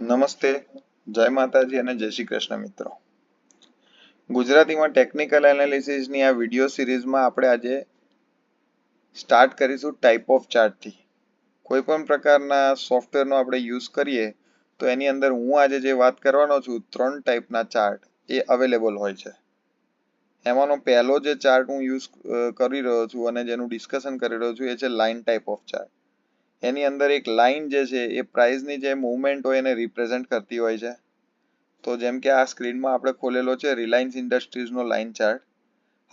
નમસ્તે, જય માતાજી અને જય શ્રી કૃષ્ણ મિત્રો. ગુજરાતીમાં ટેકનિકલ એનાલિસિસની આ વિડીયો સિરીઝમાં આપણે આજે સ્ટાર્ટ કરીશું ટાઈપ ઓફ ચાર્ટથી. કોઈ પણ પ્રકારના સોફ્ટવેરનો આપણે યુઝ કરીએ તો એની અંદર હું આજે જે વાત કરવાનો છું 3 ટાઈપના ચાર્ટ એ અવેલેબલ હોય છે. એમાંનો પહેલો જે ચાર્ટ હું યુઝ કરી રહ્યો છું અને જેનું ડિસ્કશન કરી રહ્યો છું એ છે લાઇન ટાઈપ ઓફ ચાર્ટ. એની અંદર એક લાઇન જે છે એ પ્રાઇસની જે મૂવમેન્ટ હોય એને રિપ્રેઝેન્ટ કરતી હોય છે. તો જેમ કે આ સ્ક્રીનમાં આપણે ખોલેલો છે રિલાયન્સ ઇન્ડસ્ટ્રીઝનો લાઇન ચાર્ટ.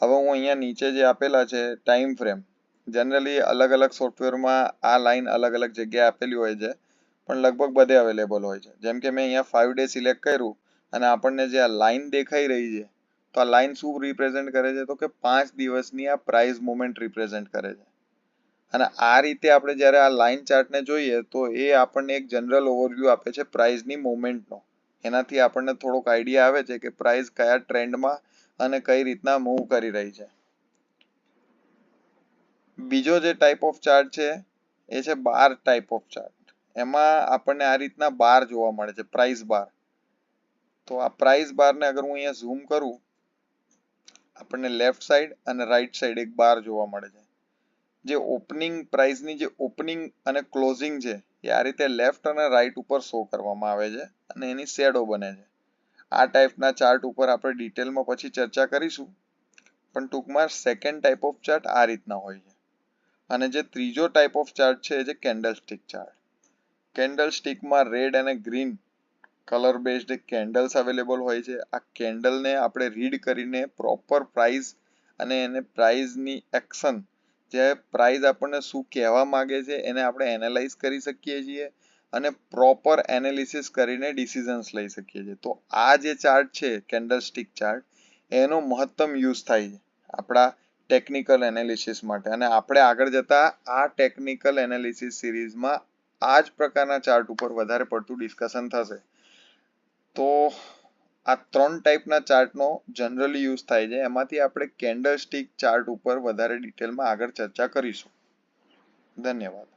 હવે હું અહીંયા નીચે જે આપેલા છે ટાઈમ ફ્રેમ, જનરલી અલગ અલગ સોફ્ટવેરમાં આ લાઇન અલગ અલગ જગ્યાએ આપેલી હોય છે, પણ લગભગ બધે અવેલેબલ હોય છે. જેમ કે મેં અહીંયા 5 ડે સિલેક્ટ કર્યું અને આપણને જે આ લાઇન દેખાઈ રહી છે, તો આ લાઇન શું રિપ્રેઝેન્ટ કરે છે તો કે 5 દિવસની આ પ્રાઇસ મુવમેન્ટ રિપ્રેઝેન્ટ કરે છે. અને આ રીતે આપણે જ્યારે આ લાઇન ચાર્ટને જોઈએ તો એ આપણને એક જનરલ ઓવરવ્યૂ આપે છે પ્રાઇસની મુવમેન્ટનો. એનાથી આપણને થોડોક આઈડિયા આવે છે કે પ્રાઇસ કયા ટ્રેન્ડમાં અને કઈ રીતના મૂવ કરી રહી છે. બીજો જે ટાઈપ ઓફ ચાર્ટ છે એ છે બાર ટાઈપ ઓફ ચાર્ટ. એમાં આપણને આ રીતના બાર જોવા મળે છે, પ્રાઇસ બાર. તો આ પ્રાઇસ બારને અગર હું અહીંયા ઝૂમ કરું, આપણને લેફ્ટ સાઈડ અને રાઈટ સાઈડ એક બાર જોવા મળે છે. જે ઓપનિંગ પ્રાઇસની જે ઓપનિંગ અને ક્લોઝિંગ છે એ આ રીતે લેફ્ટ અને રાઈટ ઉપર શો કરવામાં આવે છે અને એની શેડો બને છે. આ ટાઈપના ચાર્ટ ઉપર આપણે ડિટેલમાં પછી ચર્ચા કરીશું, પણ ટૂંકમાં સેકન્ડ ટાઈપ ઓફ ચાર્ટ આ રીતના હોય છે. અને જે ત્રીજો ટાઈપ ઓફ ચાર્ટ છે એ છે કેન્ડલ સ્ટિક ચાર્ટ. કેન્ડલ સ્ટિકમાં રેડ અને green colour based candles available હોય છે. આ કેન્ડલને આપણે રીડ કરીને પ્રોપર પ્રાઇસ અને એને પ્રાઇસની એક્શન, જે પ્રાઇસ આપણને શું કહેવા માંગે છે એને આપણે એનાલાઇઝ કરી શકીએ છીએ અને પ્રોપર એનાલિસિસ કરીને ડિસિઝન્સ લઈ શકીએ છીએ. તો આ જે ચાર્ટ છે કેન્ડલ સ્ટિક ચાર્ટ, એનો મહત્તમ યુઝ થાય છે આપણા ટેકનિકલ એનાલિસિસ માટે. અને આપણે આગળ જતા આ ટેકનિકલ એનાલિસિસ સિરીઝમાં આ જ પ્રકારના ચાર્ટ ઉપર વધારે પડતું ડિસ્કશન થશે. તો આ 3 ટાઈપના ચાર્ટનો જનરલી યુઝ થાય છે. એમાંથી આપણે કેન્ડલ સ્ટિક ચાર્ટ ઉપર વધારે ડિટેલમાં આગળ ચર્ચા કરીશું. ધન્યવાદ.